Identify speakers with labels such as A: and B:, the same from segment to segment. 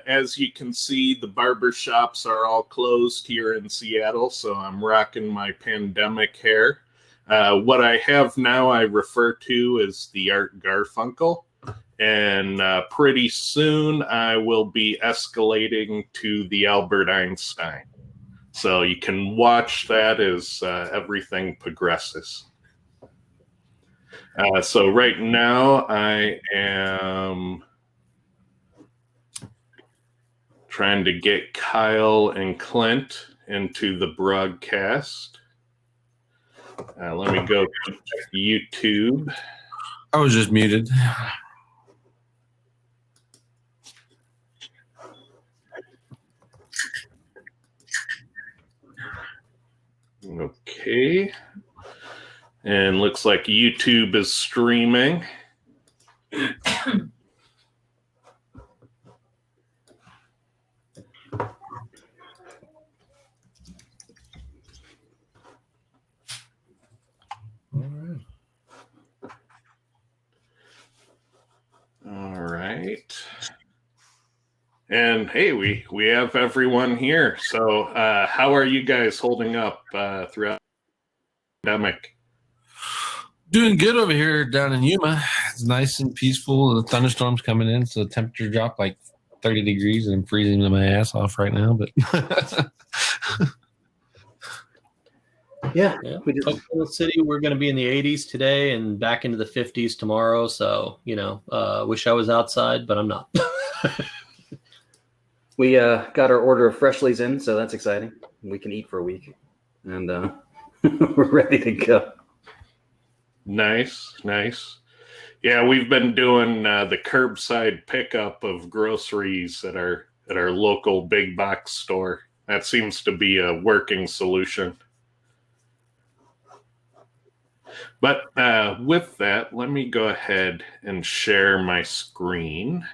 A: As you can see, the barber shops are all closed here in Seattle, so I'm rocking my pandemic hair. What I have now I refer to as the Art Garfunkel, and pretty soon I will be escalating to the Albert Einstein. So you can watch that as everything progresses. So right now I am trying to get Kyle and Clint into the broadcast. Let me go to YouTube.
B: I was just muted.
A: Okay. And looks like YouTube is streaming. All right. And hey, we have everyone here. So how are you guys holding up throughout the pandemic?
B: Doing good over here down in Yuma. It's nice and peaceful. The thunderstorm's coming in, so the temperature dropped like 30 degrees and I'm freezing my ass off right now. But
C: yeah. We just in the city. We're going to be in the 80s today and back into the 50s tomorrow. So, wish I was outside, but I'm not.
D: We got our order of Freshlies in, so that's exciting. We can eat for a week, and we're ready to go.
A: Nice. Yeah, we've been doing the curbside pickup of groceries at our local big box store. That seems to be a working solution. But with that, let me go ahead and share my screen.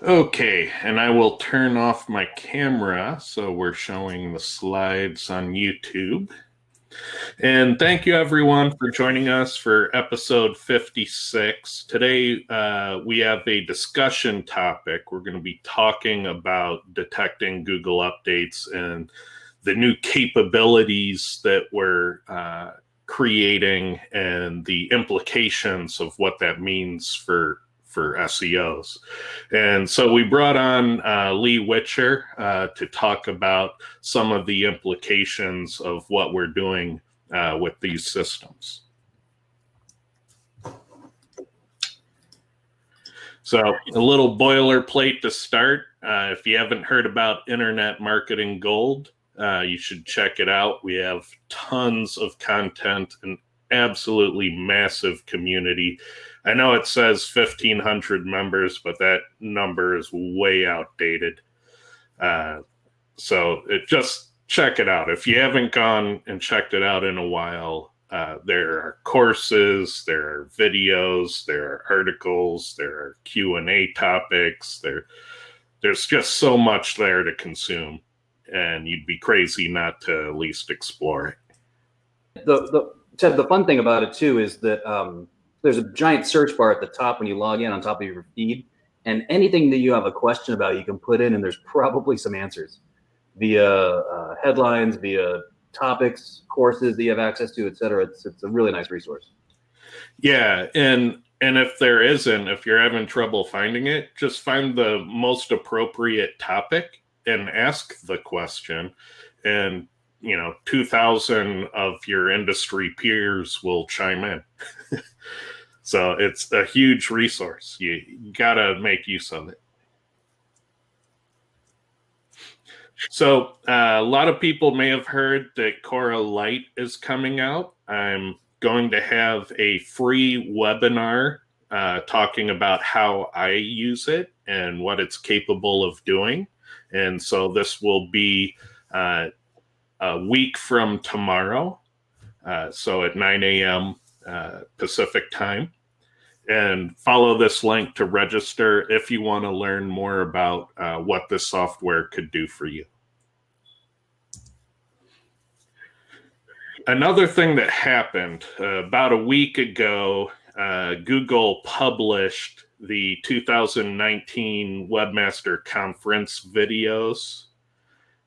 A: Okay, and I will turn off my camera so we're showing the slides on YouTube. And thank you everyone for joining us for episode 56. Today we have a discussion topic. We're going to be talking about detecting Google updates and the new capabilities that we're creating and the implications of what that means for SEOs. And so we brought on Lee Witcher to talk about some of the implications of what we're doing with these systems. So a little boilerplate to start. If you haven't heard about Internet Marketing Gold, you should check it out. We have tons of content and absolutely massive community. I know it says 1,500 members, but that number is way outdated. So just check it out. If you haven't gone and checked it out in a while, there are courses, there are videos, there are articles, there are Q&A topics. There's just so much there to consume, and you'd be crazy not to at least explore it.
D: The fun thing about it too is that there's a giant search bar at the top when you log in on top of your feed, and anything that you have a question about, you can put in, and there's probably some answers via headlines, via topics, courses that you have access to, etc. It's a really nice resource.
A: Yeah, and if there isn't, if you're having trouble finding it, just find the most appropriate topic and ask the question, and 2,000 of your industry peers will chime in. So it's a huge resource. You gotta make use of it. So a lot of people may have heard that Coralight is coming out. I'm going to have a free webinar talking about how I use it and what it's capable of doing. And so this will be a week from tomorrow, so at 9 a.m. Pacific time. and follow this link to register if you want to learn more about what this software could do for you. Another thing that happened about a week ago, Google published the 2019 Webmaster Conference videos,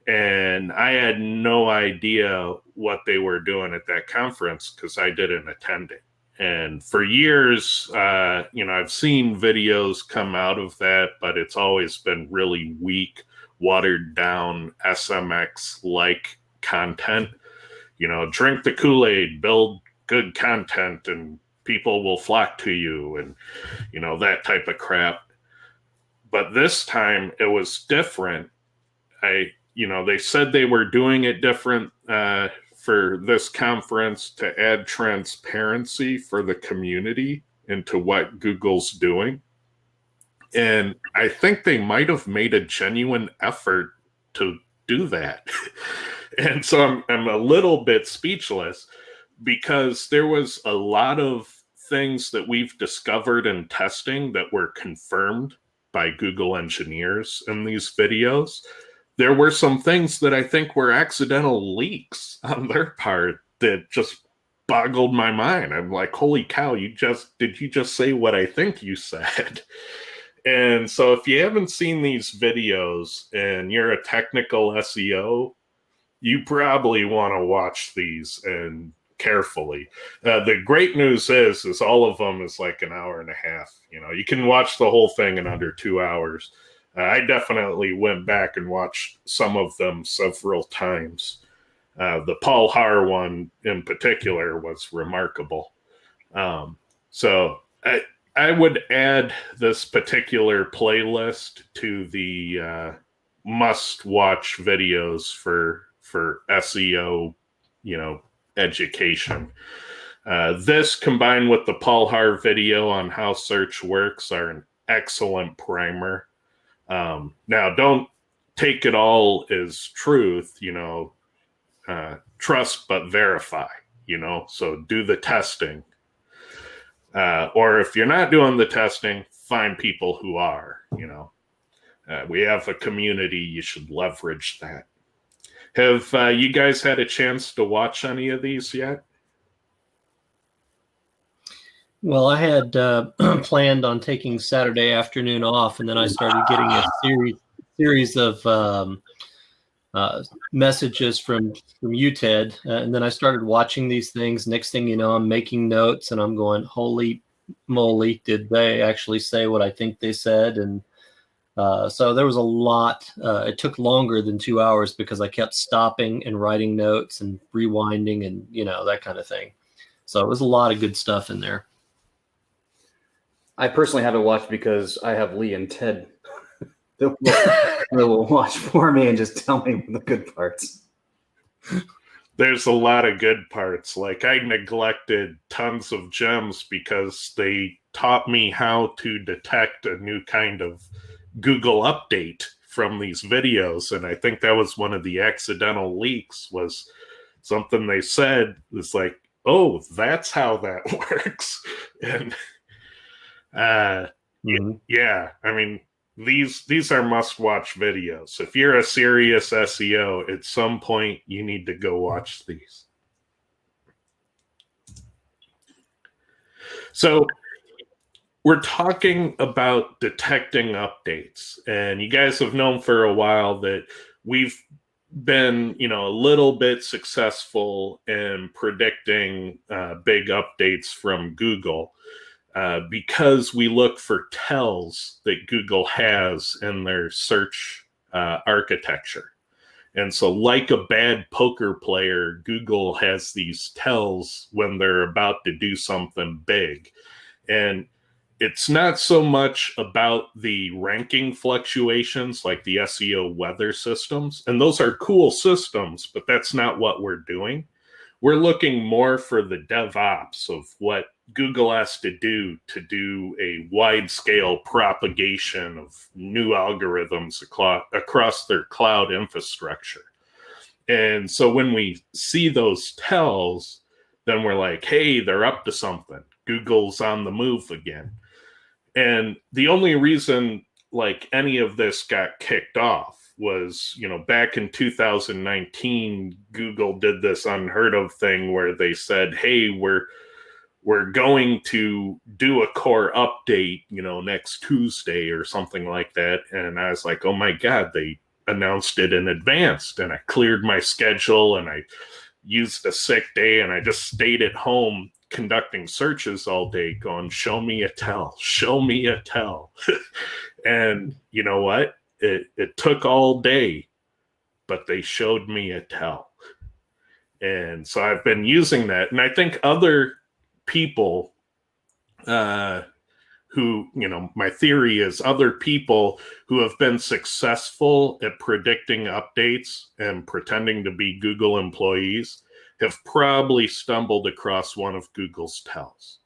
A: and I had no idea what they were doing at that conference because I didn't attend it. And for years, I've seen videos come out of that, but it's always been really weak, watered down SMX-like content. Drink the Kool-Aid, build good content, and people will flock to you, and, that type of crap. But this time it was different. They said they were doing it different for this conference to add transparency for the community into what Google's doing. And I think they might have made a genuine effort to do that. And so I'm a little bit speechless because there was a lot of things that we've discovered in testing that were confirmed by Google engineers in these videos. There were some things that I think were accidental leaks on their part that just boggled my mind. I'm like, holy cow, did you just say what I think you said? And so if you haven't seen these videos and you're a technical SEO, you probably want to watch these and carefully. The great news is all of them is like an hour and a half. You can watch the whole thing in under 2 hours. I definitely went back and watched some of them several times. The Paul Haar one in particular was remarkable. So I would add this particular playlist to the must-watch videos for SEO, education. This combined with the Paul Haar video on how search works are an excellent primer. Now, don't take it all as truth, trust but verify, so do the testing. Or if you're not doing the testing, find people who are, we have a community, you should leverage that. Have you guys had a chance to watch any of these yet?
C: Well, I had planned on taking Saturday afternoon off, and then I started getting a series of messages from you, Ted, and then I started watching these things. Next thing you know, I'm making notes, and I'm going, holy moly, did they actually say what I think they said? And so there was a lot. It took longer than 2 hours because I kept stopping and writing notes and rewinding and, that kind of thing. So it was a lot of good stuff in there.
D: I personally haven't watched because I have Lee and Ted that will watch for me and just tell me the good parts.
A: There's a lot of good parts. Like, I neglected tons of gems because they taught me how to detect a new kind of Google update from these videos. And I think that was one of the accidental leaks, was something they said was like, oh, that's how that works. And yeah, I mean, these are must-watch videos. If you're a serious SEO, at some point you need to go watch these. So we're talking about detecting updates, and you guys have known for a while that we've been, a little bit successful in predicting big updates from Google. Because we look for tells that Google has in their search architecture. And so, like a bad poker player, Google has these tells when they're about to do something big. And it's not so much about the ranking fluctuations like the SEO weather systems. And those are cool systems, but that's not what we're doing. We're looking more for the DevOps of what Google has to do a wide-scale propagation of new algorithms across their cloud infrastructure. And so when we see those tells, then we're like, hey, they're up to something. Google's on the move again. And the only reason like any of this got kicked off was, back in 2019, Google did this unheard of thing where they said, hey, we're going to do a core update, next Tuesday or something like that. And I was like, oh my God, they announced it in advance. And I cleared my schedule and I used a sick day and I just stayed at home conducting searches all day going, show me a tell, show me a tell. And you know what? It took all day, but they showed me a tell. And so I've been using that. And I think other people who, my theory is other people who have been successful at predicting updates and pretending to be Google employees have probably stumbled across one of Google's tells.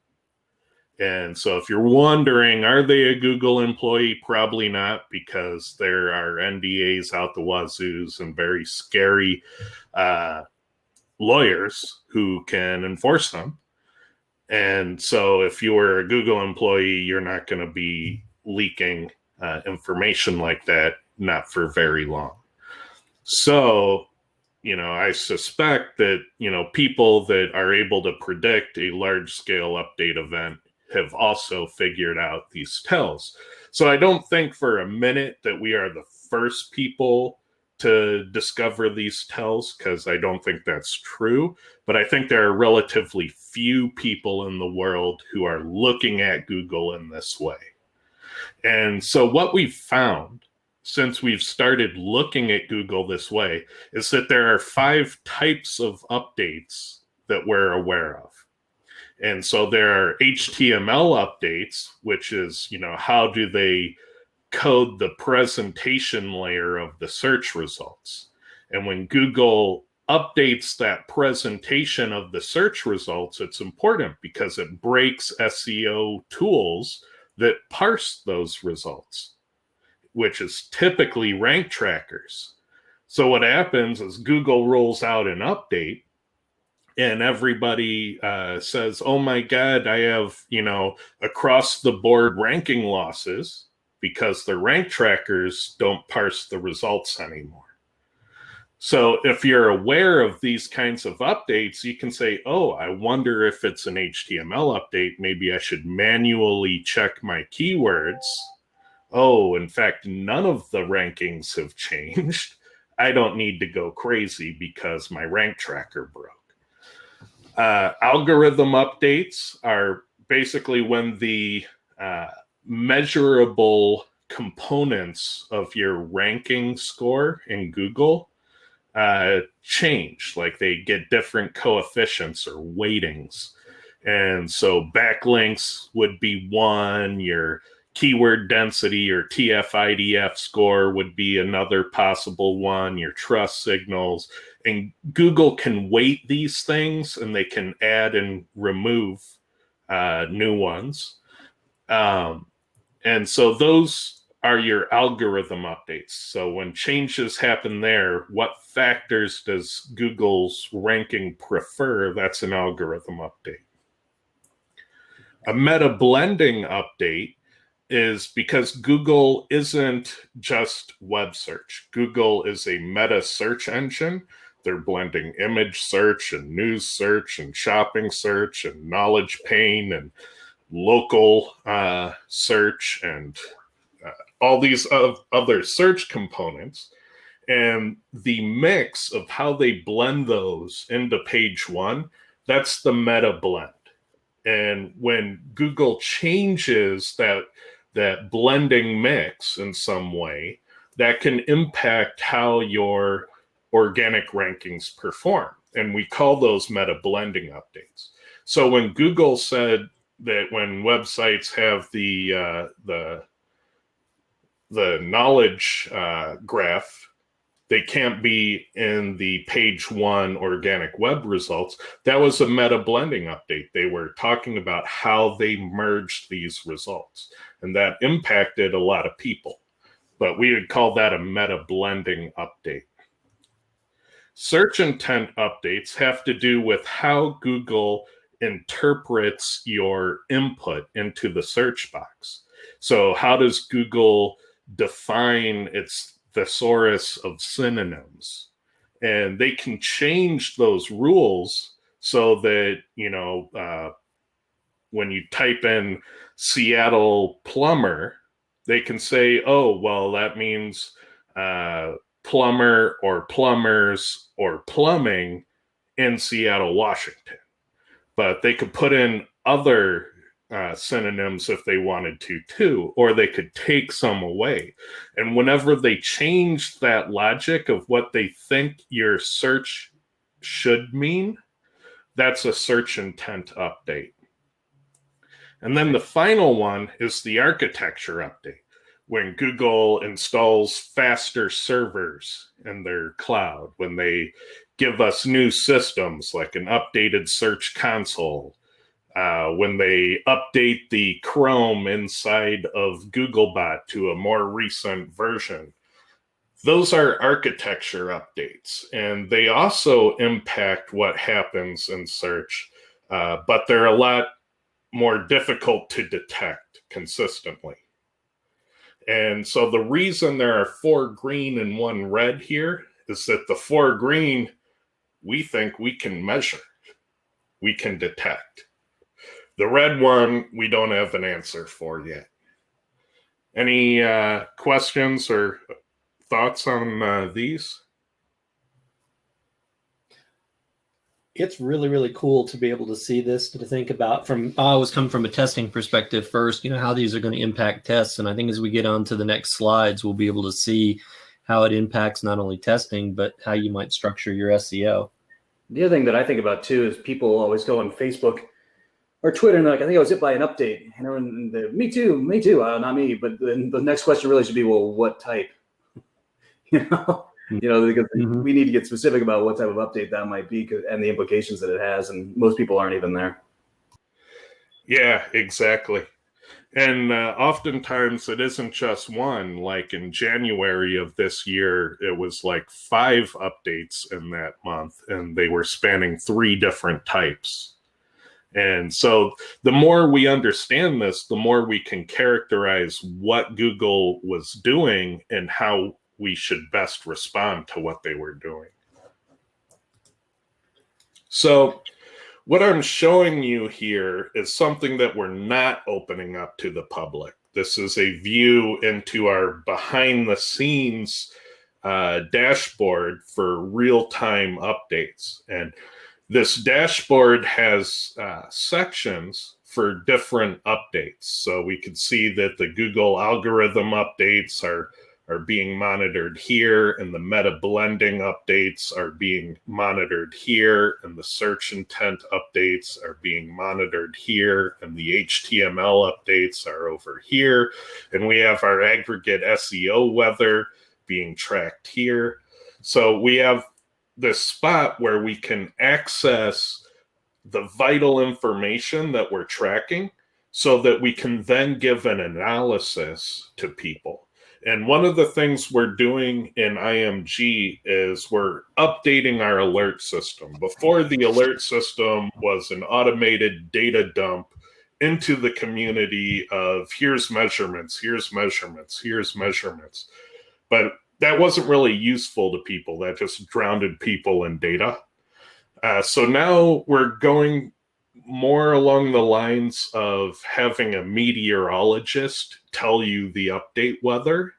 A: And so if you're wondering, are they a Google employee? Probably not, because there are NDAs out the wazoos and very scary lawyers who can enforce them. And so if you were a Google employee, you're not going to be leaking information like that, not for very long. So, I suspect that, people that are able to predict a large scale update event have also figured out these tells. So I don't think for a minute that we are the first people to discover these tells, because I don't think that's true. But I think there are relatively few people in the world who are looking at Google in this way. And so what we've found since we've started looking at Google this way is that there are 5 types of updates that we're aware of. And so there are HTML updates, which is, how do they code the presentation layer of the search results? And when Google updates that presentation of the search results, it's important because it breaks SEO tools that parse those results, which is typically rank trackers. So what happens is Google rolls out an update and everybody says, oh my God, I have, across the board ranking losses because the rank trackers don't parse the results anymore. So if you're aware of these kinds of updates, you can say, oh, I wonder if it's an HTML update. Maybe I should manually check my keywords. Oh, in fact, none of the rankings have changed. I don't need to go crazy because my rank tracker broke. Algorithm updates are basically when the measurable components of your ranking score in Google change, like they get different coefficients or weightings. And so backlinks would be one, your keyword density or TF-IDF score would be another possible one, your trust signals. And Google can weight these things and they can add and remove new ones. And so those are your algorithm updates. So when changes happen there, what factors does Google's ranking prefer? That's an algorithm update. A meta blending update is because Google isn't just web search. Google is a meta search engine. They're blending image search and news search and shopping search and knowledge pane and local search and all these other search components. And the mix of how they blend those into page one, that's the meta blend. And when Google changes that blending mix in some way, that can impact how your organic rankings perform. And we call those meta blending updates. So when Google said that when websites have the knowledge graph, they can't be in the page one organic web results, that was a meta blending update. They were talking about how they merged these results, and that impacted a lot of people. But we would call that a meta blending update. Search intent updates have to do with how Google interprets your input into the search box. So how does Google define its thesaurus of synonyms? And they can change those rules so that, when you type in Seattle plumber, they can say, oh, well, that means plumber or plumbers or plumbing in Seattle, Washington. But they could put in other synonyms if they wanted to too, or they could take some away. And whenever they change that logic of what they think your search should mean, that's a search intent update. And then the final one is the architecture update, when Google installs faster servers in their cloud, when they give us new systems like an updated search console, when they update the Chrome inside of Googlebot to a more recent version. Those are architecture updates, and they also impact what happens in search, but they're a lot more difficult to detect consistently. And so the reason there are 4 green and 1 red here is that the 4 green, we think we can measure, we can detect. The red one, we don't have an answer for yet. Any questions or thoughts on these?
C: It's really, really cool to be able to see this, to think about from, I always come from a testing perspective first, how these are going to impact tests. And I think as we get on to the next slides, we'll be able to see how it impacts not only testing, but how you might structure your SEO.
D: The other thing that I think about too is people always go on Facebook or Twitter and they're like, I think I was hit by an update. And me too, not me. But then the next question really should be, well, what type? Because we need to get specific about what type of update that might be and the implications that it has. And most people aren't even there.
A: Yeah, exactly. And oftentimes it isn't just one. Like in January of this year, it was like 5 updates in that month, and they were spanning 3 different types. And so the more we understand this, the more we can characterize what Google was doing and how we should best respond to what they were doing. So what I'm showing you here is something that we're not opening up to the public. This is a view into our behind the scenes dashboard for real-time updates. And this dashboard has sections for different updates. So we can see that the Google algorithm updates are being monitored here, and the meta blending updates are being monitored here, and the search intent updates are being monitored here, and the HTML updates are over here. And we have our aggregate SEO weather being tracked here. So we have this spot where we can access the vital information that we're tracking so that we can then give an analysis to people. And one of the things we're doing in IMG is we're updating our alert system. Before, the alert system was an automated data dump into the community of here's measurements, here's measurements, here's measurements. But that wasn't really useful to people. That just drowned people in data. So now we're going more along the lines of having a meteorologist tell you the update weather,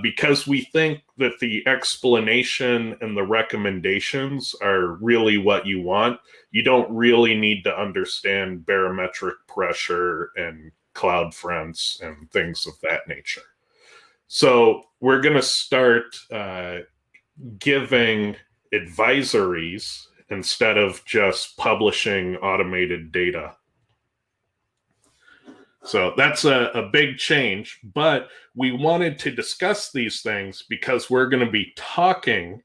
A: because we think that the explanation and the recommendations are really what you want. You don't really need to understand barometric pressure and cloud fronts and things of that nature. So we're going to start giving advisories instead of just publishing automated data. So that's a big change, but we wanted to discuss these things because we're going to be talking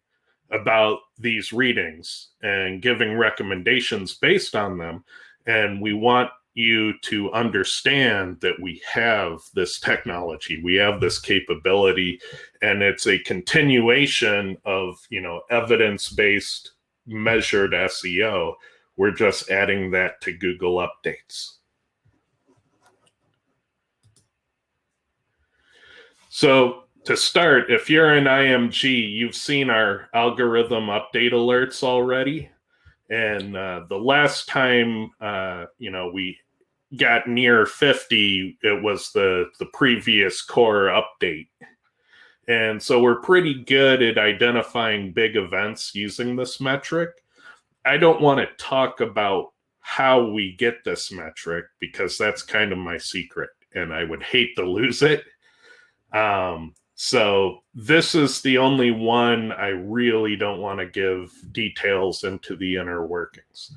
A: about these readings and giving recommendations based on them. And we want you to understand that we have this technology, we have this capability, and it's a continuation of, evidence-based measured SEO, We're just adding that to Google updates. So to start, if you're in IMG, you've seen our algorithm update alerts already. And the last time, we got near 50, it was the previous core update. And so we're pretty good at identifying big events using this metric. I don't want to talk about how we get this metric because that's kind of my secret and I would hate to lose it. So this is the only one I really don't want to give details into the inner workings.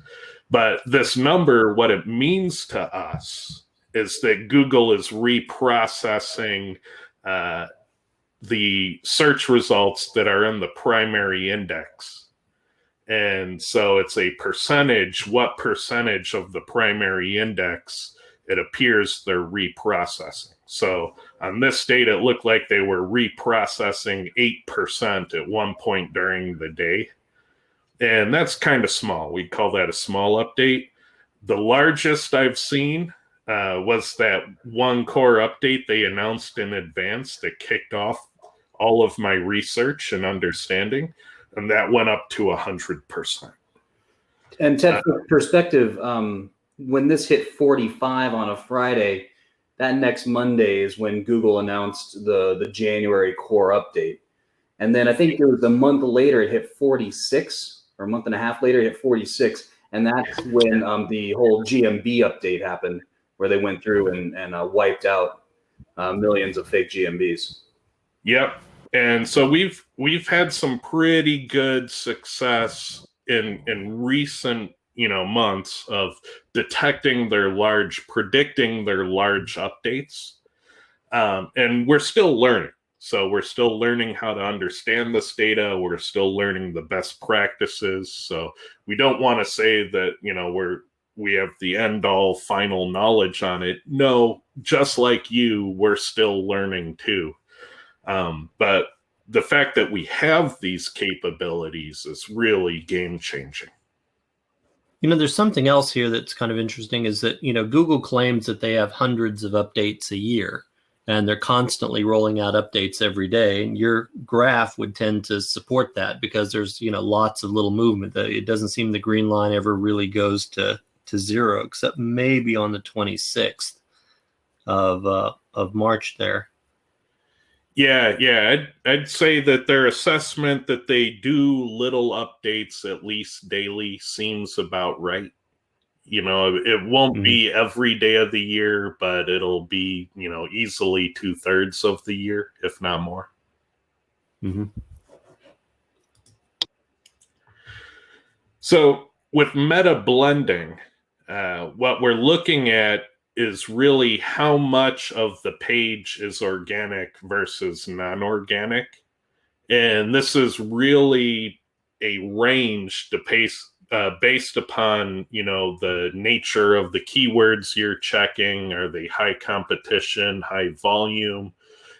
A: But this number, what it means to us is that Google is reprocessing the search results that are in the primary index. And so it's a percentage, what percentage of the primary index it appears they're reprocessing. So on this date, it looked like they were reprocessing 8% at one point during the day. And that's kind of small. We call that a small update. The largest I've seen was that one core update they announced in advance that kicked off all of my research and understanding. And that went up to 100%.
D: And Ted, for perspective, when this hit 45 on a Friday, that next Monday is when Google announced the January core update. And then I think it was a month later, it hit 46, or a month and a half later, it hit 46. And that's when the whole GMB update happened, where they went through and wiped out millions of fake GMBs.
A: Yep. And so we've had some pretty good success in recent months of detecting predicting their large updates. And we're still learning. So we're still learning how to understand this data. We're still learning the best practices. So we don't want to say that, we have the end all final knowledge on it. No, just like you, we're still learning too. But the fact that we have these capabilities is really game changing.
C: There's something else here that's kind of interesting is that, Google claims that they have hundreds of updates a year and they're constantly rolling out updates every day. And your graph would tend to support that because there's, lots of little movement. It doesn't seem the green line ever really goes to zero, except maybe on the 26th of March there.
A: Yeah. I'd say that their assessment that they do little updates at least daily seems about right. It won't be every day of the year, but it'll be, easily 2/3 of the year, if not more.
C: Mm-hmm.
A: So with meta blending, what we're looking at is really how much of the page is organic versus non-organic. And this is really a range based upon, the nature of the keywords you're checking. Are they high competition, high volume,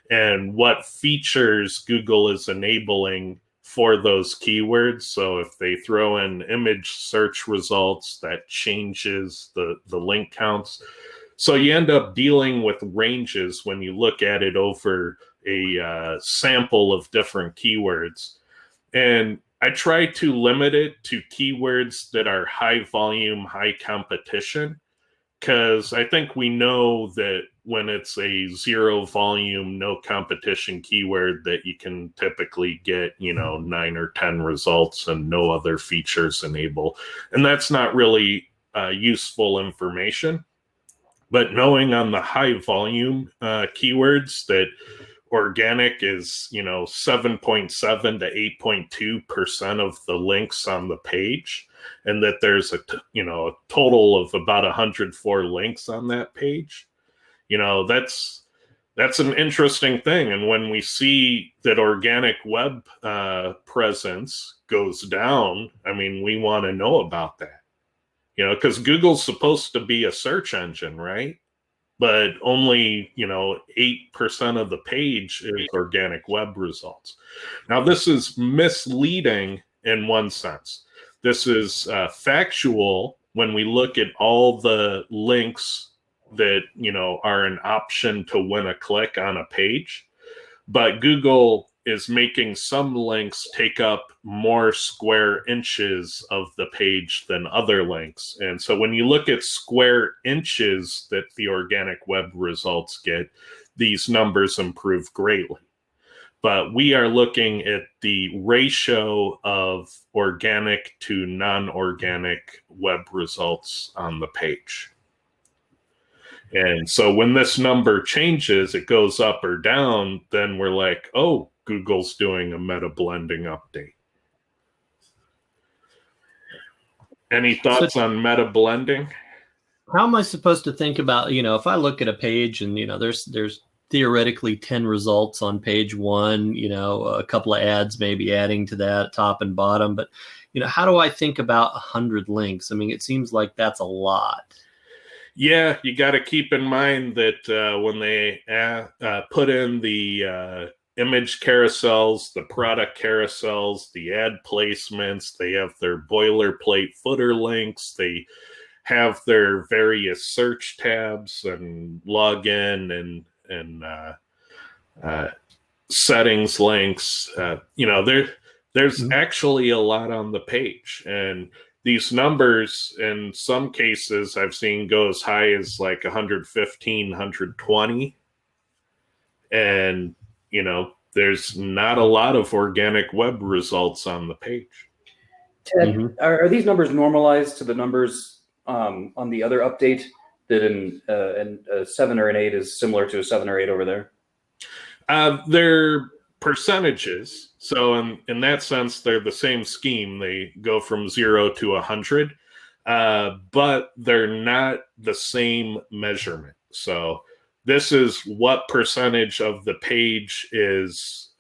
A: and what features Google is enabling for those keywords. So if they throw in image search results, that changes the link counts. So you end up dealing with ranges when you look at it over a sample of different keywords. And I try to limit it to keywords that are high volume, high competition, because I think we know that when it's a zero volume, no competition keyword that you can typically get, 9 or 10 results and no other features enable. And that's not really useful information. But knowing on the high volume keywords that organic is, 7.7 to 8.2% of the links on the page, and that there's a total of about 104 links on that page, that's an interesting thing. And when we see that organic web presence goes down, we want to know about that. Because Google's supposed to be a search engine, right? But only, 8% of the page is organic web results. Now, this is misleading in one sense. This is factual when we look at all the links that, you know, are an option to win a click on a page. But Google is making some links take up more square inches of the page than other links. And so when you look at square inches that the organic web results get, these numbers improve greatly. But we are looking at the ratio of organic to non-organic web results on the page. And so when this number changes, it goes up or down, then we're like, oh, Google's doing a meta blending update. Any thoughts on meta blending?
C: How am I supposed to think about, you know, if I look at a page and, you know, there's theoretically 10 results on page one, you know, a couple of ads maybe adding to that, top and bottom, but, you know, how do I think about 100 links? I mean, it seems like that's a lot.
A: Yeah, you got to keep in mind that when they put in the image carousels, the product carousels, the ad placements, they have their boilerplate footer links, they have their various search tabs and login and settings links. You know, there's actually a lot on the page, and these numbers in some cases I've seen go as high as like 115, 120. And, you know, there's not a lot of organic web results on the page.
D: Ted, are these numbers normalized to the numbers on the other update that in a 7 or an 8 is similar to a 7 or 8 over there?
A: They're percentages. So in that sense, they're the same scheme. They go from 0 to 100, but they're not the same measurement. So this is what percentage of the page is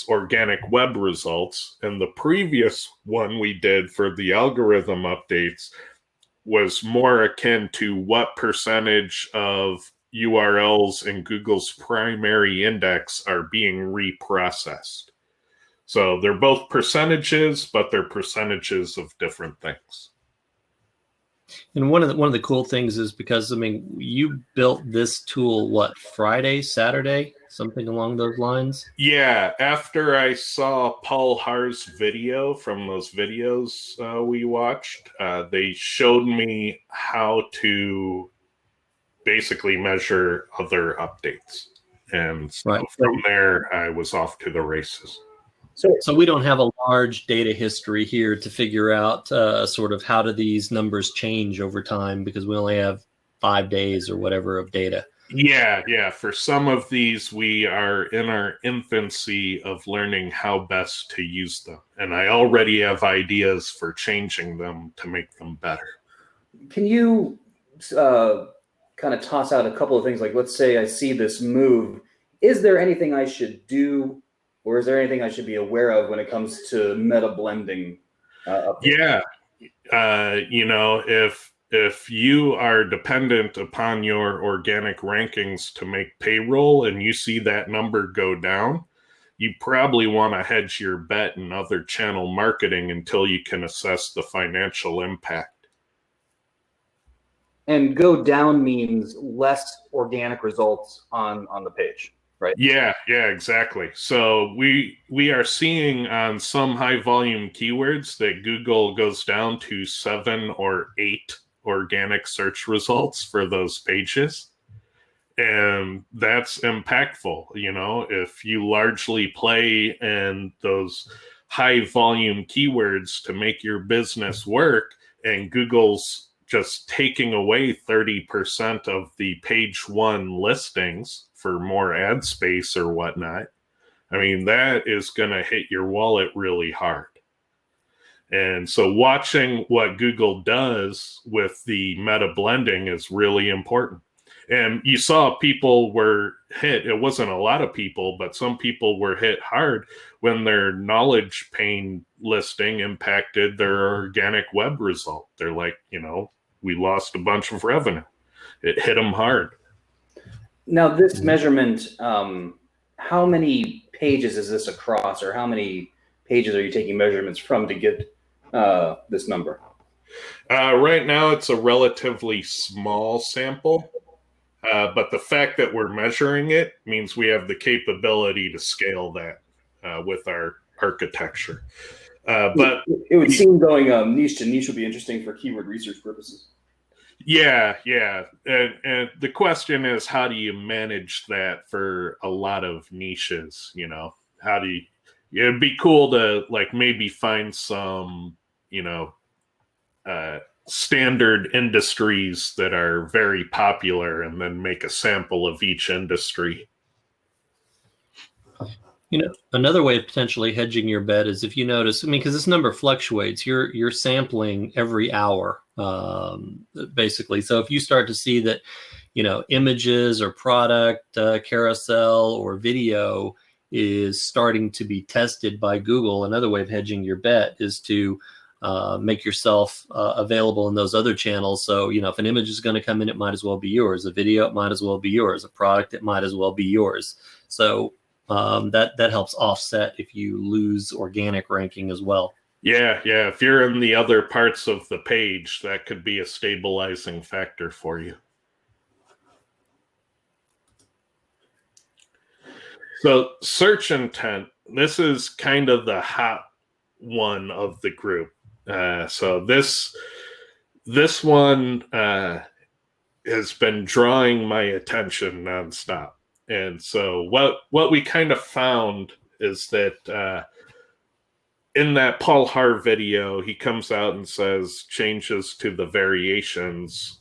A: organic web results. And the previous one we did for the algorithm updates was more akin to what percentage of URLs in Google's primary index are being reprocessed. So they're both percentages, but they're percentages of different things.
C: And one of the cool things is because, I mean, you built this tool, what, Friday, Saturday, something along those lines?
A: Yeah, after I saw Paul Har's video from those videos we watched, they showed me how to basically measure other updates. And so from there, I was off to the races.
C: So we don't have a large data history here to figure out sort of how do these numbers change over time, because we only have 5 days or whatever of data.
A: Yeah. For some of these, we are in our infancy of learning how best to use them. And I already have ideas for changing them to make them better.
D: Can you kind of toss out a couple of things? Like, let's say I see this move. Is there anything I should do, or is there anything I should be aware of when it comes to meta blending?
A: Yeah. You know, if you are dependent upon your organic rankings to make payroll and you see that number go down, you probably want to hedge your bet in other channel marketing until you can assess the financial impact.
D: And go down means less organic results on the page, right?
A: Yeah, exactly. So we are seeing on some high volume keywords that Google goes down to 7 or 8 organic search results for those pages. And that's impactful. You know, if you largely play in those high volume keywords to make your business work, and Google's just taking away 30% of the page one listings for more ad space or whatnot, I mean, that is going to hit your wallet really hard. And so watching what Google does with the meta blending is really important. And you saw people were hit. It wasn't a lot of people, but some people were hit hard when their knowledge pane listing impacted their organic web result. They're like, you know, we lost a bunch of revenue. It hit them hard.
D: Now, this measurement, how many pages is this across, or how many pages are you taking measurements from to get this number?
A: Right now, it's a relatively small sample, but the fact that we're measuring it means we have the capability to scale that with our architecture. But
D: it would seem going niche to niche would be interesting for keyword research purposes.
A: Yeah. And the question is, how do you manage that for a lot of niches? How do you, it'd be cool to like maybe find some, standard industries that are very popular and then make a sample of each industry.
C: Another way of potentially hedging your bet is if you notice, because this number fluctuates, you're sampling every hour, basically. So if you start to see that, images or product carousel or video is starting to be tested by Google, another way of hedging your bet is to make yourself available in those other channels. So, if an image is going to come in, it might as well be yours. A video, it might as well be yours. A product, it might as well be yours. So that helps offset if you lose organic ranking as well.
A: Yeah. If you're in the other parts of the page, that could be a stabilizing factor for you. So search intent, this is kind of the hot one of the group. So this one has been drawing my attention nonstop. And so what we kind of found is that in that Paul Har video, he comes out and says changes to the variations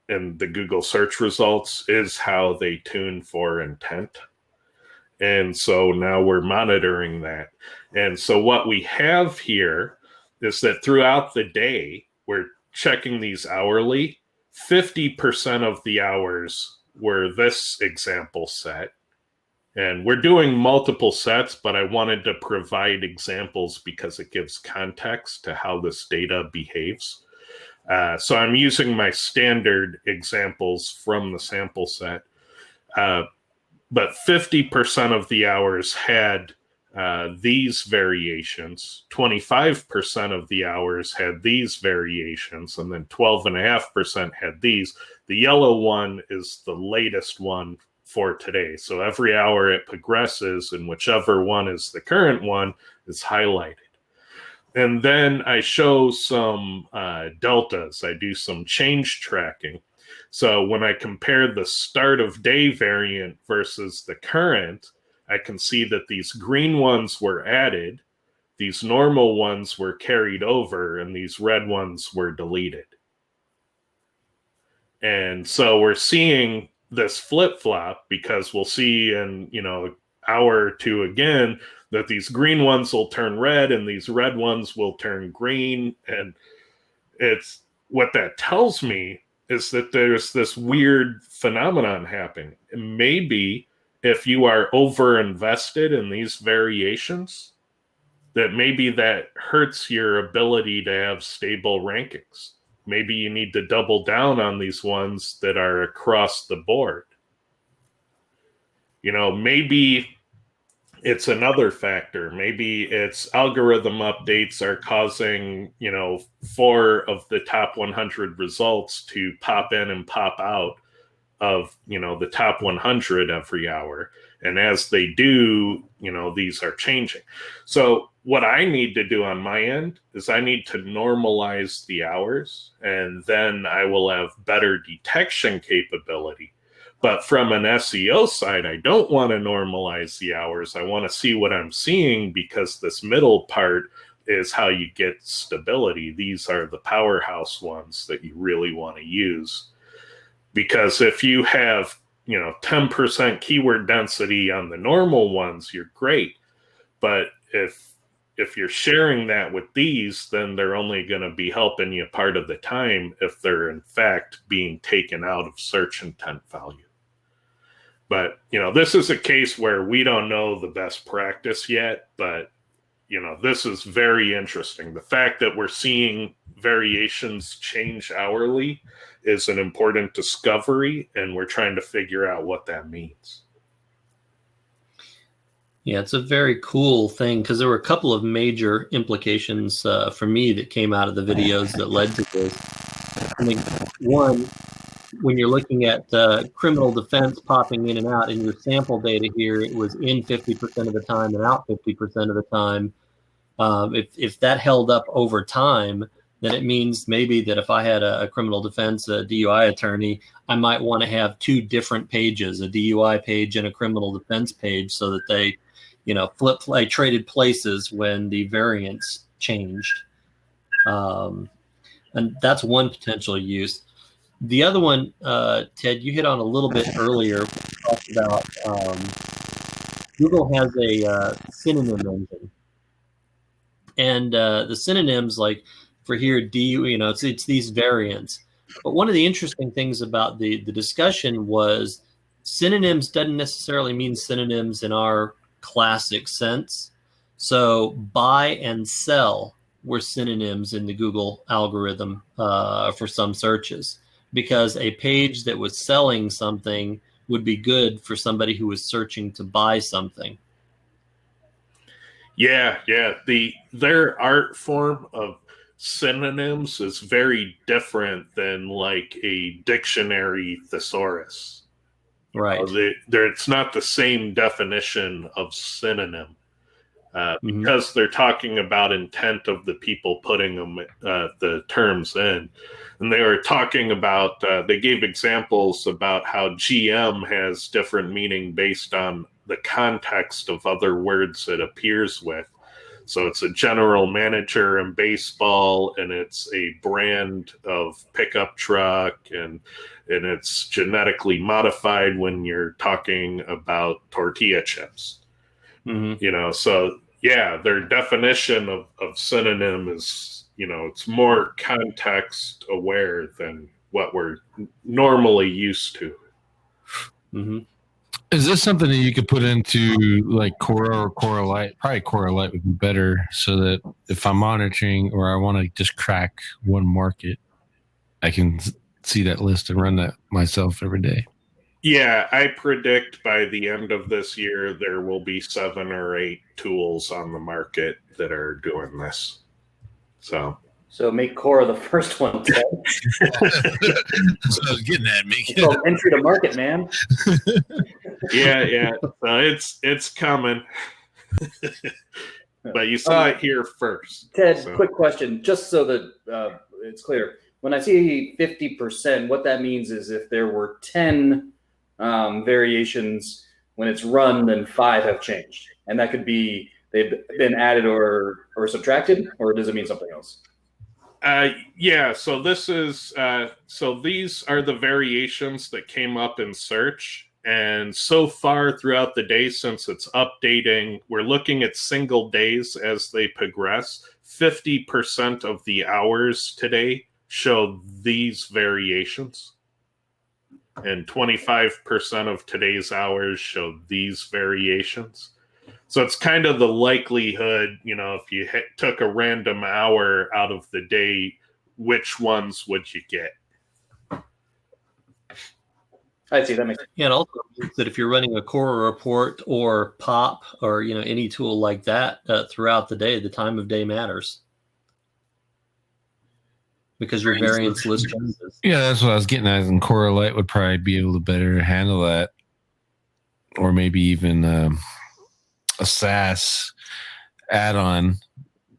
A: in the Google search results is how they tune for intent. And so now we're monitoring that. And so what we have here is that throughout the day, we're checking these hourly. 50% of the hours were this example set. And we're doing multiple sets, but I wanted to provide examples because it gives context to how this data behaves. So I'm using my standard examples from the sample set. But 50% of the hours had these variations, 25% of the hours had these variations, and then 12.5% had these. The yellow one is the latest one for today. So every hour it progresses, and whichever one is the current one is highlighted. And then I show some deltas. I do some change tracking. So when I compare the start of day variant versus the current, I can see that these green ones were added, these normal ones were carried over, and these red ones were deleted. And so we're seeing this flip-flop because we'll see in, an hour or two again that these green ones will turn red and these red ones will turn green. And it's what that tells me is that there's this weird phenomenon happening. And maybe if you are over invested in these variations, that maybe that hurts your ability to have stable rankings. Maybe you need to double down on these ones that are across the board. Maybe it's another factor. Maybe it's algorithm updates are causing, 4 of the top 100 results to pop in and pop out of, the top 100 every hour. And as they do, these are changing. So what I need to do on my end is I need to normalize the hours, and then I will have better detection capability. But from an SEO side, I don't want to normalize the hours. I want to see what I'm seeing, because this middle part is how you get stability. These are the powerhouse ones that you really want to use. Because if you have, 10% keyword density on the normal ones, you're great. But if you're sharing that with these, then they're only going to be helping you part of the time if they're in fact being taken out of search intent value. But, this is a case where we don't know the best practice yet, but, this is very interesting. The fact that we're seeing variations change hourly is an important discovery, and we're trying to figure out what that means.
C: Yeah, it's a very cool thing because there were a couple of major implications for me that came out of the videos that led to this. I mean, one, when you're looking at criminal defense popping in and out in your sample data here, it was in 50% of the time and out 50% of the time. If that held up over time, then it means maybe that if I had a criminal defense, a DUI attorney, I might want to have two different pages, a DUI page and a criminal defense page, so that they, traded places when the variants changed. And that's one potential use. The other one, Ted, you hit on a little bit earlier. We talked about Google has a synonym engine. And the synonyms, like for here, it's these variants. But one of the interesting things about the discussion was synonyms doesn't necessarily mean synonyms in our classic sense. So buy and sell were synonyms in the Google algorithm for some searches, because a page that was selling something would be good for somebody who was searching to buy something.
A: Yeah. Their art form of synonyms is very different than like a dictionary thesaurus.
C: Right.
A: It's not the same definition of synonym because they're talking about intent of the people putting them the terms in. And they were talking about, they gave examples about how GM has different meaning based on the context of other words it appears with. So it's a general manager in baseball, and it's a brand of pickup truck, and it's genetically modified when you're talking about tortilla chips. So yeah, their definition of synonym is, it's more context aware than what we're normally used to.
B: Is this something that you could put into like Cora or Coralight? Probably Coralight would be better, so that if I'm monitoring or I want to just crack one market, I can see that list and run that myself every day.
A: Yeah, I predict by the end of this year there will be 7 or 8 tools on the market that are doing this. So
D: make Cora the first one, Ted.
B: That's what I was getting at, Mick.
D: It's called entry to market, man.
A: Yeah. So it's coming. But you saw it here first.
D: Ted, quick question, just so that it's clear. When I see 50%, what that means is if there were 10 variations when it's run, then 5 have changed. And that could be they've been added or subtracted, or does it mean something else?
A: Yeah, so this is so these are the variations that came up in search, and so far throughout the day since it's updating, we're looking at single days as they progress. 50% of the hours today show these variations, and 25% of today's hours show these variations. So it's kind of the likelihood, if you took a random hour out of the day, which ones would you get?
D: I see, that makes sense.
C: Yeah, and also that if you're running a Cora report or POP or any tool like that throughout the day, the time of day matters because your variance list changes.
B: Yeah, that's what I was getting at. And Coralight would probably be able to better handle that, or maybe even a SaaS add-on,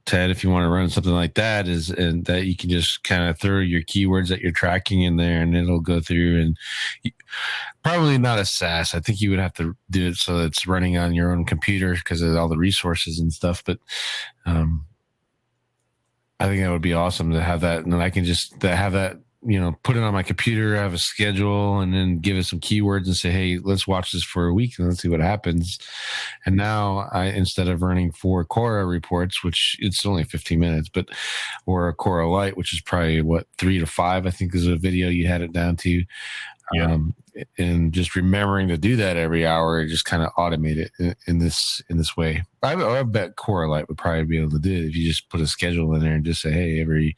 B: Ted, if you want to run something like that, and that you can just kind of throw your keywords that you're tracking in there, and it'll go through. And probably not a SaaS. I think you would have to do it so it's running on your own computer because of all the resources and stuff. But I think that would be awesome to have that, and then I can just have that, put it on my computer, have a schedule, and then give it some keywords and say, hey, let's watch this for a week and let's see what happens. And now instead of running 4 Cora reports, which it's only 15 minutes, or a Coralight, which is probably 3 to 5, I think is a video you had it down to. Yeah. And just remembering to do that every hour, just kind of automate it in this way. I bet Coralight would probably be able to do it if you just put a schedule in there and just say, hey, every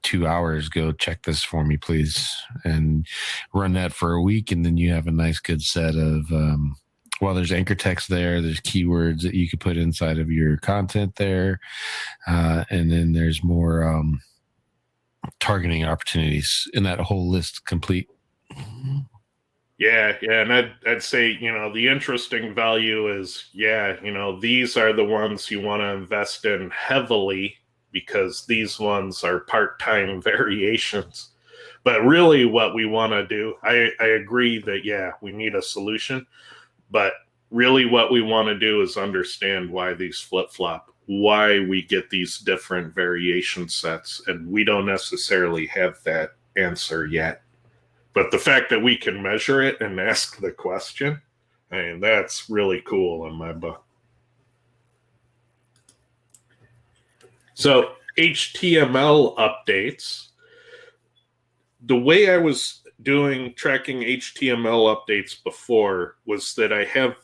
B: 2 hours, go check this for me, please, and run that for a week, and then you have a nice, good set of well, there's anchor text there. There's keywords that you could put inside of your content there. And then there's more targeting opportunities in that whole list complete.
A: Yeah, and I'd say, the interesting value is, these are the ones you want to invest in heavily because these ones are part-time variations. But really what we want to do, I agree that, we need a solution, but really what we want to do is understand why these flip-flop, why we get these different variation sets, and we don't necessarily have that answer yet. But the fact that we can measure it and ask the question, that's really cool in my book. So HTML updates. The way I was tracking HTML updates before was that I have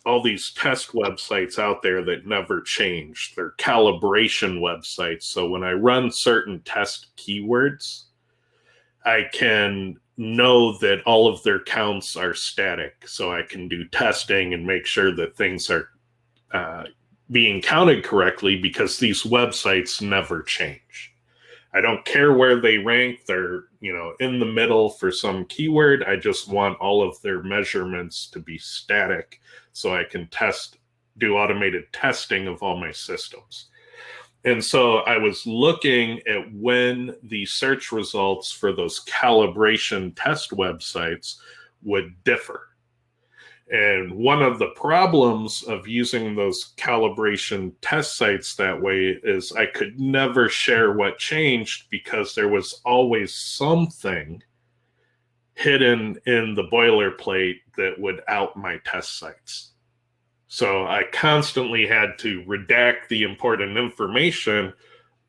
A: all these test websites out there that never change. They're calibration websites. So when I run certain test keywords, I can know that all of their counts are static. So I can do testing and make sure that things are being counted correctly because these websites never change. I don't care where they rank. They're, in the middle for some keyword. I just want all of their measurements to be static so I can do automated testing of all my systems. And so I was looking at when the search results for those calibration test websites would differ. And one of the problems of using those calibration test sites that way is I could never share what changed because there was always something hidden in the boilerplate that would out my test sites. So I constantly had to redact the important information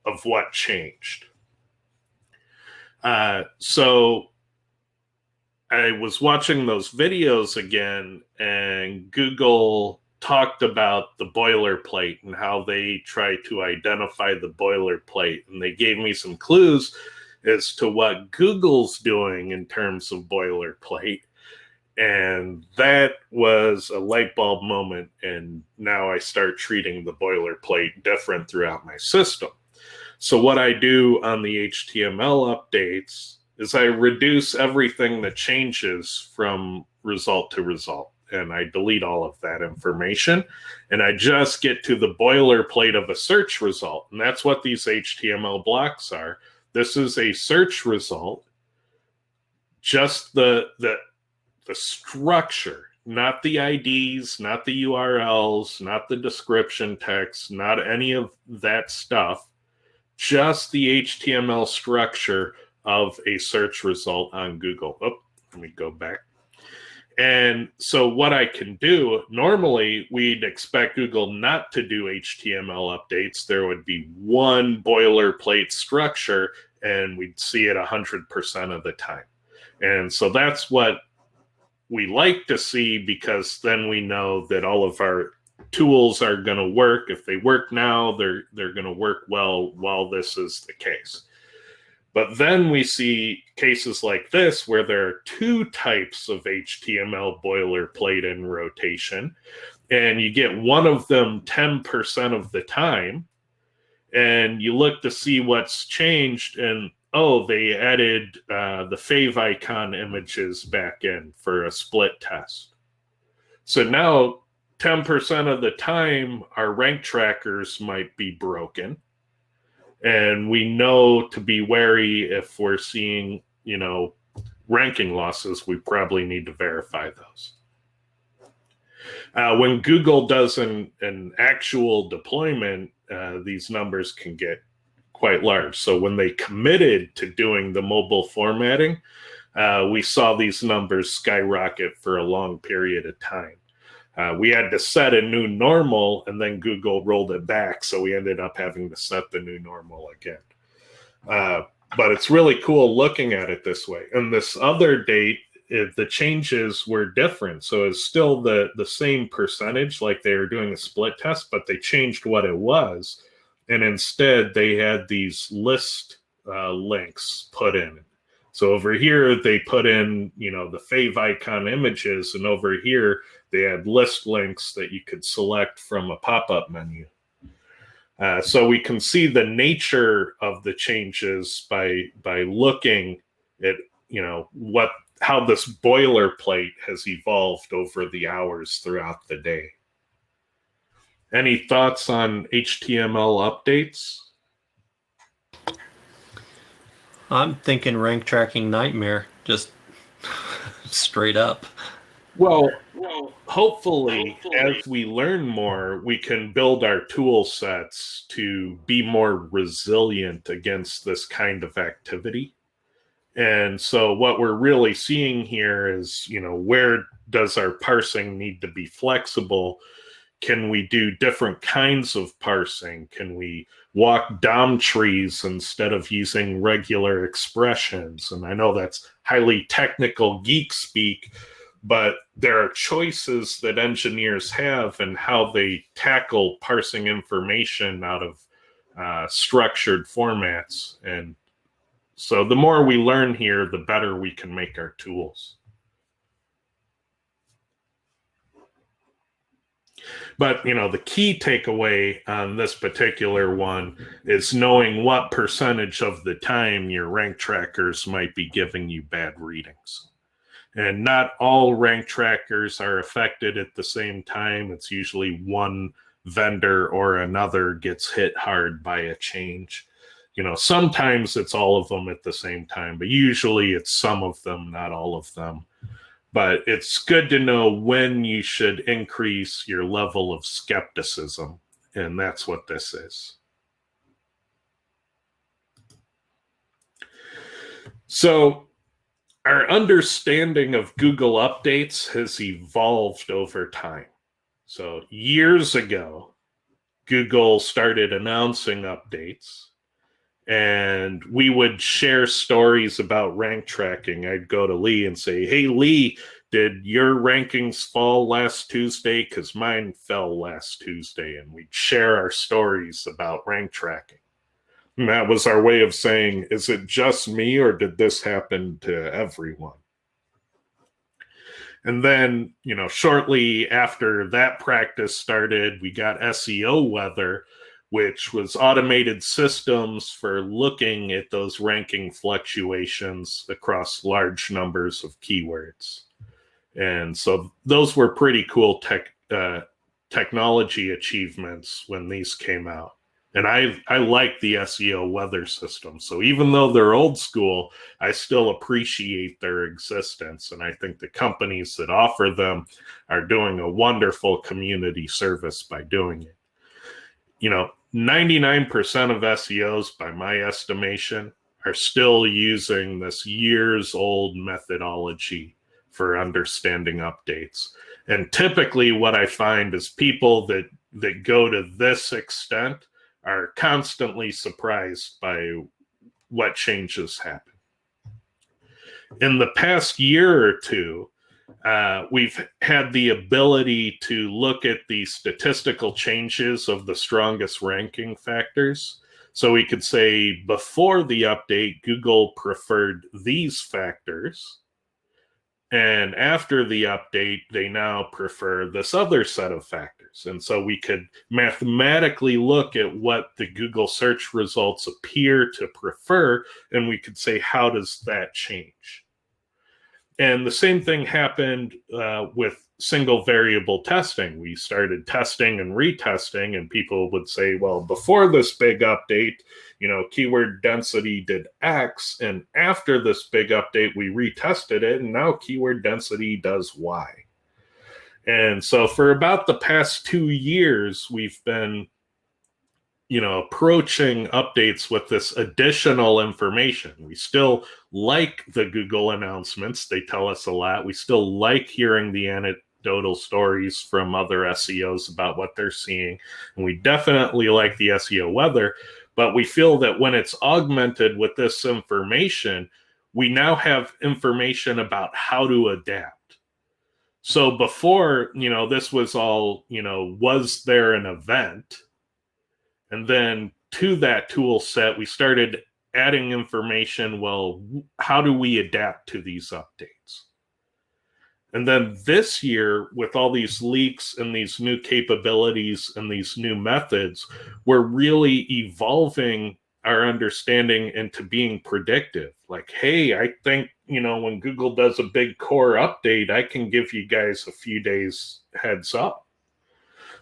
A: of what changed. So I was watching those videos again, and Google talked about the boilerplate and how they try to identify the boilerplate. And they gave me some clues as to what Google's doing in terms of boilerplate. And that was a light bulb moment. And now I start treating the boilerplate different throughout my system. So what I do on the HTML updates is I reduce everything that changes from result to result. And I delete all of that information. And I just get to the boilerplate of a search result. And that's what these HTML blocks are. This is a search result, just the structure, not the IDs, not the URLs, not the description text, not any of that stuff, just the HTML structure of a search result on Google. Oh, let me go back. And so what I can do, normally we'd expect Google not to do HTML updates. There would be one boilerplate structure and we'd see it 100% of the time. And so that's what we like to see, because then we know that all of our tools are going to work. If they work now, they're going to work well while this is the case. But then we see cases like this where there are two types of HTML boilerplate in rotation, and you get one of them 10% of the time, and you look to see what's changed, and oh, they added the fave icon images back in for a split test. So now 10% of the time, our rank trackers might be broken. And we know to be wary if we're seeing, ranking losses, we probably need to verify those. When Google does an actual deployment, these numbers can get quite large. So when they committed to doing the mobile formatting, we saw these numbers skyrocket for a long period of time. We had to set a new normal, and then Google rolled it back, so we ended up having to set the new normal again. But it's really cool looking at it this way. And this other date, the changes were different. So it's still the same percentage, like they were doing a split test, but they changed what it was. And instead, they had these list links put in. So over here, they put in, the favicon images, and over here, they had list links that you could select from a pop-up menu. So we can see the nature of the changes by looking at, how this boilerplate has evolved over the hours throughout the day. Any thoughts on HTML updates?
C: I'm thinking rank tracking nightmare, just straight up.
A: Well, hopefully, as we learn more, we can build our tool sets to be more resilient against this kind of activity. And so what we're really seeing here is, where does our parsing need to be flexible? Can we do different kinds of parsing? Can we walk DOM trees instead of using regular expressions? And I know that's highly technical geek speak, but there are choices that engineers have in how they tackle parsing information out of structured formats. And so the more we learn here, the better we can make our tools. But, the key takeaway on this particular one is knowing what percentage of the time your rank trackers might be giving you bad readings. And not all rank trackers are affected at the same time. It's usually one vendor or another gets hit hard by a change. Sometimes it's all of them at the same time, but usually it's some of them, not all of them. But it's good to know when you should increase your level of skepticism, and that's what this is. So our understanding of Google updates has evolved over time. So years ago, Google started announcing updates, and we would share stories about rank tracking. I'd go to Lee and say, hey, Lee, did your rankings fall last Tuesday? Because mine fell last Tuesday. And we'd share our stories about rank tracking. And that was our way of saying, is it just me or did this happen to everyone? And then, shortly after that practice started, we got SEO weather, which was automated systems for looking at those ranking fluctuations across large numbers of keywords. And so those were pretty cool technology achievements when these came out. And I like the SEO weather system. So even though they're old school, I still appreciate their existence. And I think the companies that offer them are doing a wonderful community service by doing it. 99% of SEOs, by my estimation, are still using this years-old methodology for understanding updates. And typically what I find is people that go to this extent are constantly surprised by what changes happen. In the past year or two, we've had the ability to look at the statistical changes of the strongest ranking factors. So we could say before the update, Google preferred these factors. And after the update, they now prefer this other set of factors. And so we could mathematically look at what the Google search results appear to prefer, and we could say, how does that change? And the same thing happened with single variable testing. We started testing and retesting, and people would say, well, before this big update, keyword density did X, and after this big update, we retested it, and now keyword density does Y. And so for about the past 2 years, we've been approaching updates with this additional information. We still like the Google announcements. They tell us a lot. We still like hearing the anecdotal stories from other SEOs about what they're seeing. And we definitely like the SEO weather, but we feel that when it's augmented with this information, we now have information about how to adapt. So before, this was all, was there an event? And then to that tool set, we started adding information. Well, how do we adapt to these updates? And then this year, with all these leaks and these new capabilities and these new methods, we're really evolving our understanding into being predictive. Like, hey, I think, when Google does a big core update, I can give you guys a few days heads up.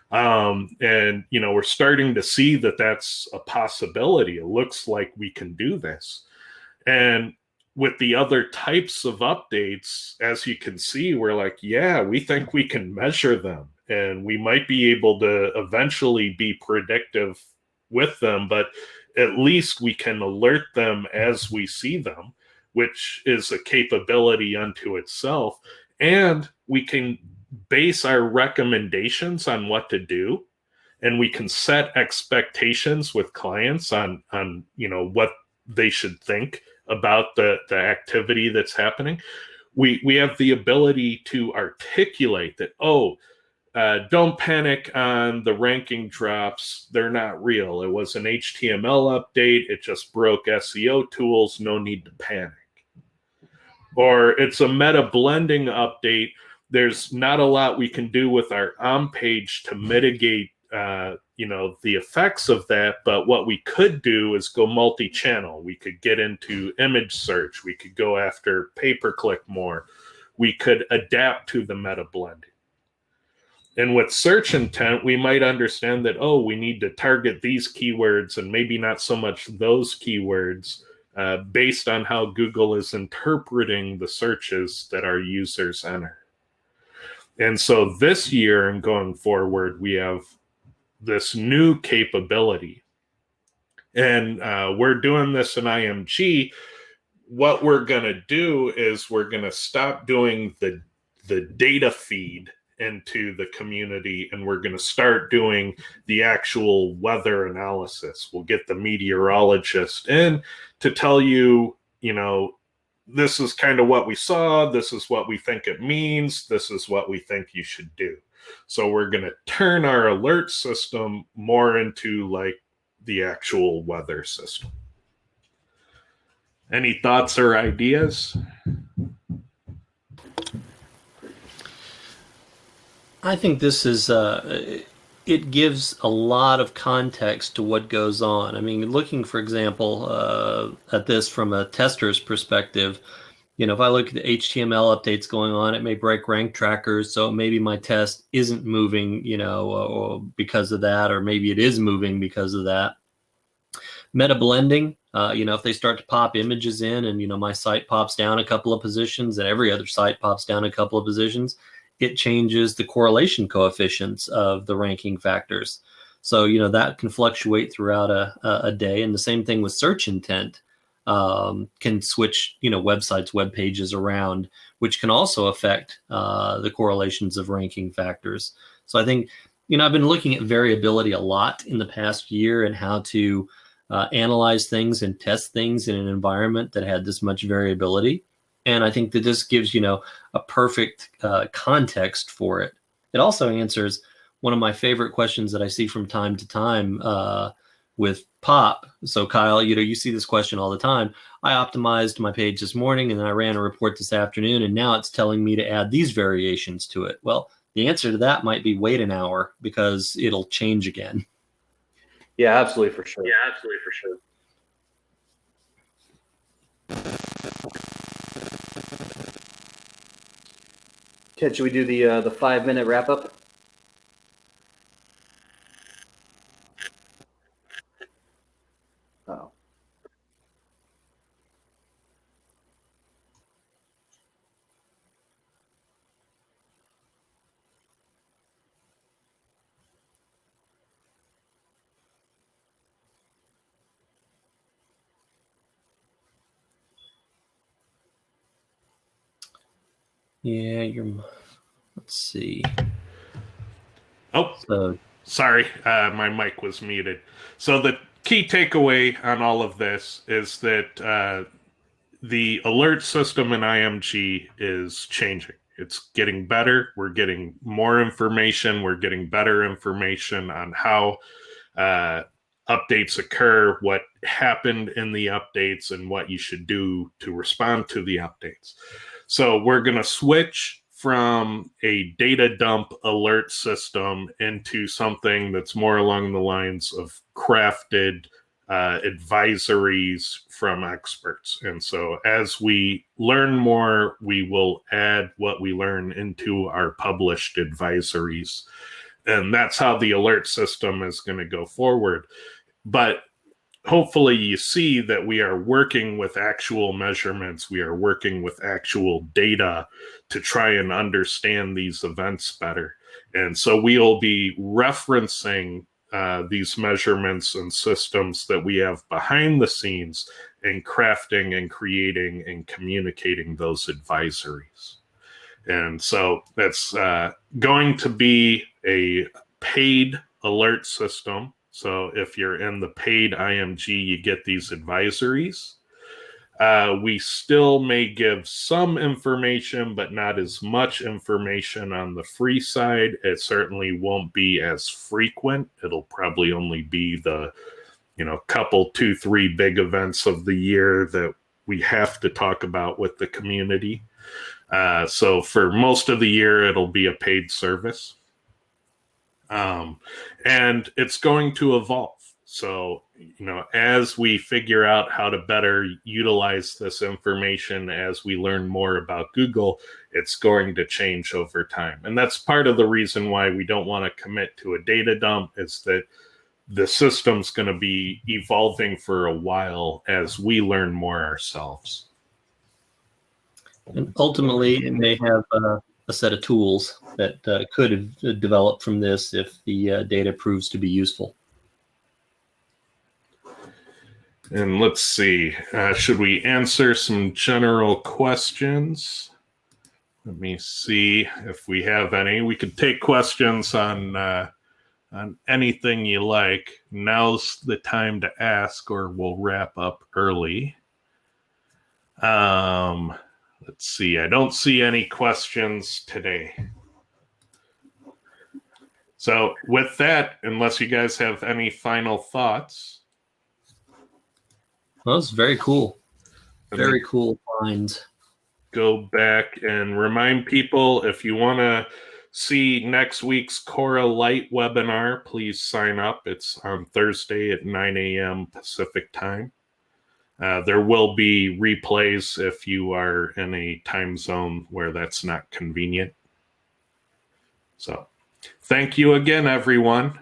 A: And, we're starting to see that that's a possibility. It looks like we can do this. And with the other types of updates, as you can see, we're like, yeah, we think we can measure them, and we might be able to eventually be predictive with them, but at least we can alert them as we see them, which is a capability unto itself. And we can base our recommendations on what to do, and we can set expectations with clients on what they should think about the activity that's happening. We have the ability to articulate that, don't panic on the ranking drops. They're not real. It was an HTML update. It just broke SEO tools. No need to panic. Or it's a meta blending update. There's not a lot we can do with our on-page to mitigate the effects of that, but what we could do is go multi-channel. We could get into image search. We could go after pay-per-click more. We could adapt to the meta blending. And with search intent, we might understand that, we need to target these keywords and maybe not so much those keywords based on how Google is interpreting the searches that our users enter. And so this year and going forward, we have this new capability. And we're doing this in IMG. What we're going to do is we're going to stop doing the data feed into the community, and we're going to start doing the actual weather analysis. We'll get the meteorologist in to tell you, this is kind of what we saw. This is what we think it means. This is what we think you should do. So we're going to turn our alert system more into like the actual weather system. Any thoughts or ideas?
C: I think this is, it gives a lot of context to what goes on. I mean, looking, for example, at this from a tester's perspective, if I look at the HTML updates going on, it may break rank trackers. So maybe my test isn't moving, or because of that, or maybe it is moving because of that. Meta blending, if they start to pop images in and, my site pops down a couple of positions and every other site pops down a couple of positions, it changes the correlation coefficients of the ranking factors. So, that can fluctuate throughout a day. And the same thing with search intent. Can switch, websites, web pages around, which can also affect the correlations of ranking factors. So I think, I've been looking at variability a lot in the past year and how to analyze things and test things in an environment that had this much variability. And I think that this gives, a perfect context for it. It also answers one of my favorite questions that I see from time to time with POP. So Kyle, you see this question all the time. I optimized my page this morning and then I ran a report this afternoon, and now it's telling me to add these variations to it. Well, the answer to that might be wait an hour because it'll change again.
D: Yeah, absolutely, for sure. Ted, should we do the 5-minute wrap up? Oh.
C: Yeah, let's see.
A: Oh,
C: So,
A: sorry, my mic was muted. So the key takeaway on all of this is that the alert system in IMG is changing. It's getting better. We're getting more information. We're getting better information on how updates occur, what happened in the updates, and what you should do to respond to the updates. So we're going to switch from a data dump alert system into something that's more along the lines of crafted advisories from experts. And so as we learn more, we will add what we learn into our published advisories. And that's how the alert system is going to go forward. But hopefully you see that we are working with actual measurements. We are working with actual data to try and understand these events better. And so we'll be referencing these measurements and systems that we have behind the scenes and crafting and creating and communicating those advisories. And so that's going to be a paid alert system. So if you're in the paid IMG, you get these advisories. We still may give some information, but not as much information on the free side. It certainly won't be as frequent. It'll probably only be the, couple, 2, 3 big events of the year that we have to talk about with the community. So for most of the year, it'll be a paid service. And it's going to evolve. So, as we figure out how to better utilize this information, as we learn more about Google, it's going to change over time. And that's part of the reason why we don't want to commit to a data dump, is that the system's going to be evolving for a while as we learn more ourselves.
C: And ultimately, it may have a set of tools that could have developed from this if the data proves to be useful.
A: And let's see, should we answer some general questions? Let me see if we have any. We could take questions on anything you like. Now's the time to ask, or we'll wrap up early. Let's see. I don't see any questions today. So with that, unless you guys have any final thoughts.
C: Well, that's very cool. Very cool finds.
A: Go back and remind people, if you want to see next week's Coralight webinar, please sign up. It's on Thursday at 9 a.m. Pacific time. There will be replays if you are in a time zone where that's not convenient. So thank you again, everyone.